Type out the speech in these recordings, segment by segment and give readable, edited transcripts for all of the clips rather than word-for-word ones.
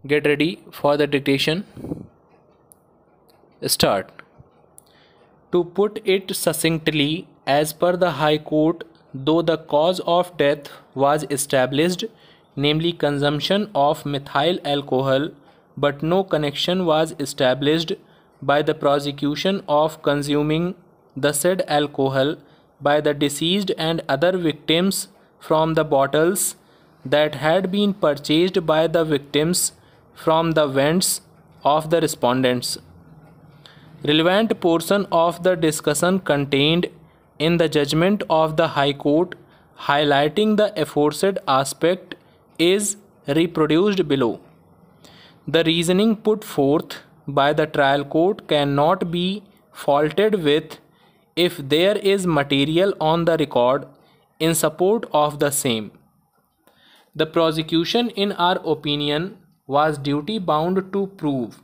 Get ready for the dictation. Start. To put it succinctly, as per the High Court, though the cause of death was established, namely consumption of methyl alcohol, but no connection was established by the prosecution of consuming the said alcohol by the deceased and other victims from the bottles that had been purchased by the victims from the vents of the respondents. Relevant portion of the discussion contained in the judgment of the High Court highlighting the aforesaid aspect is reproduced below. The reasoning put forth by the trial court cannot be faulted with if there is material on the record in support of the same. The prosecution, in our opinion, was duty bound to prove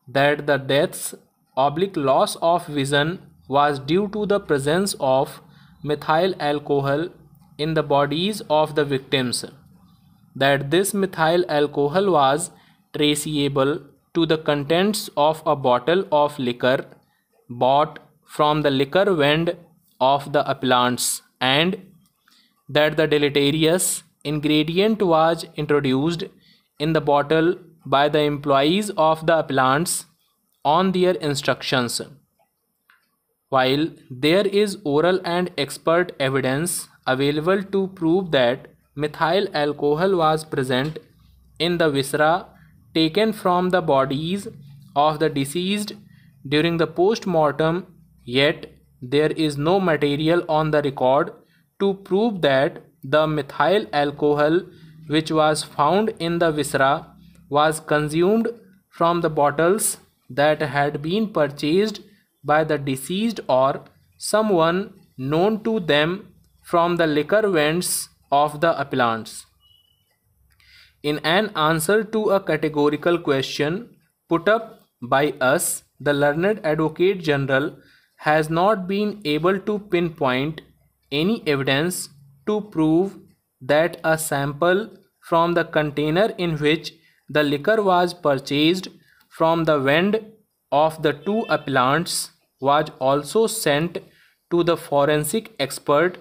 that the deaths / loss of vision was due to the presence of methyl alcohol in the bodies of the victims, that this methyl alcohol was traceable to the contents of a bottle of liquor bought from the liquor vend of the appellants, and that the deleterious ingredient was introduced in the bottle by the employees of the appellants on their instructions. While there is oral and expert evidence available to prove that methyl alcohol was present in the viscera taken from the bodies of the deceased during the post-mortem, yet there is no material on the record to prove that the methyl alcohol which was found in the viscera was consumed from the bottles that had been purchased by the deceased or someone known to them from the liquor vents of the appellants. In an answer to a categorical question put up by us, the learned Advocate General has not been able to pinpoint any evidence to prove that a sample from the container in which the liquor was purchased from the vend of the two appellants was also sent to the forensic expert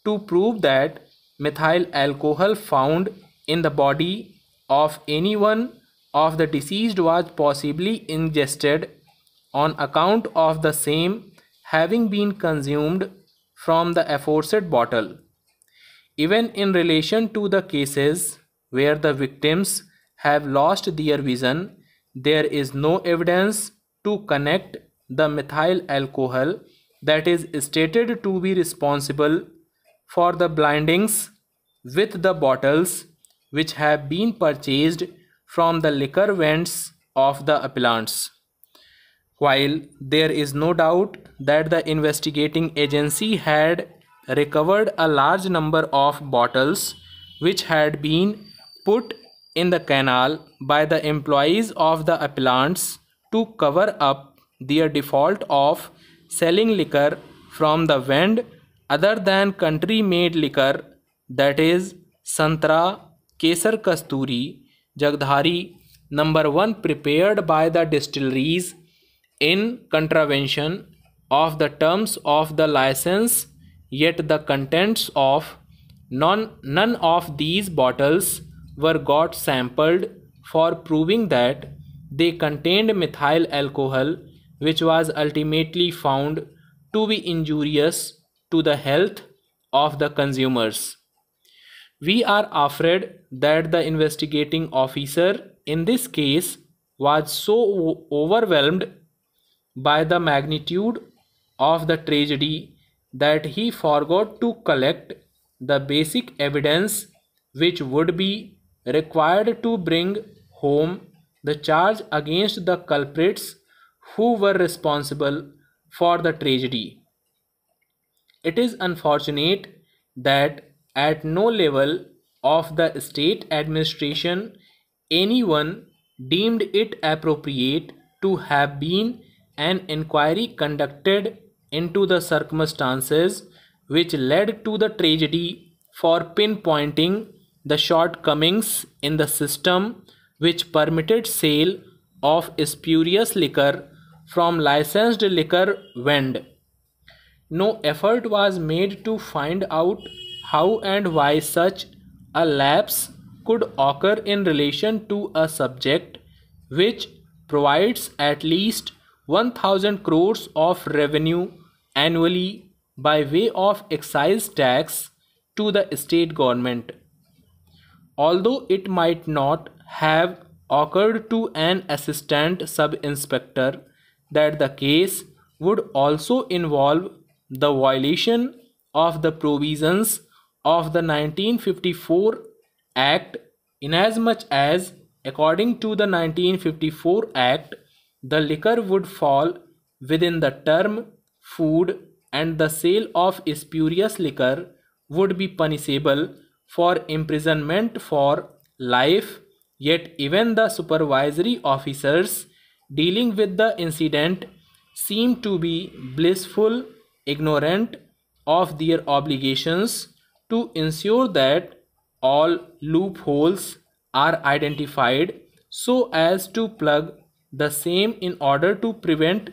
to prove that methyl alcohol found in the body of any one of the deceased was possibly ingested on account of the same having been consumed from the aforesaid bottle. Even in relation to the cases where the victims have lost their vision, there is no evidence to connect the methyl alcohol that is stated to be responsible for the blindings with the bottles which have been purchased from the liquor vents of the appellants. While there is no doubt that the investigating agency had recovered a large number of bottles which had been put in the canal by the employees of the appellants to cover up their default of selling liquor from the vend other than country-made liquor, that is Santra, Kesar Kasturi, Jagdhari number 1 prepared by the distilleries in contravention of the terms of the license, yet the contents of none of these bottles were got sampled for proving that they contained methyl alcohol, which was ultimately found to be injurious to the health of the consumers. We are afraid that the investigating officer in this case was so overwhelmed by the magnitude of the tragedy that he forgot to collect the basic evidence which would be required to bring home the charge against the culprits who were responsible for the tragedy. It is unfortunate that at no level of the state administration anyone deemed it appropriate to have been an inquiry conducted into the circumstances which led to the tragedy for pinpointing the shortcomings in the system which permitted sale of spurious liquor from licensed liquor vend. No effort was made to find out how and why such a lapse could occur in relation to a subject which provides at least 1000 crores of revenue annually by way of excise tax to the state government. Although it might not have occurred to an assistant sub-inspector that the case would also involve the violation of the provisions of the 1954 Act, inasmuch as, according to the 1954 Act, the liquor would fall within the term food and the sale of spurious liquor would be punishable for imprisonment for life, yet even the supervisory officers dealing with the incident seem to be blissful ignorant of their obligations to ensure that all loopholes are identified so as to plug the same in order to prevent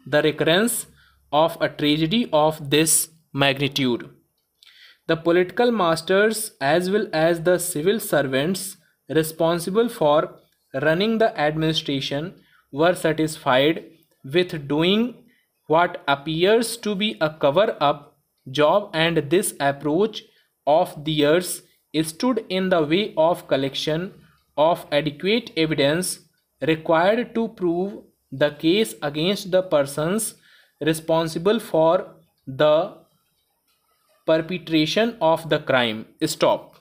the recurrence of a tragedy of this magnitude. The political masters as well as the civil servants responsible for running the administration were satisfied with doing what appears to be a cover-up job, and this approach of theirs stood in the way of collection of adequate evidence required to prove the case against the persons responsible for the perpetration of the crime. Stop.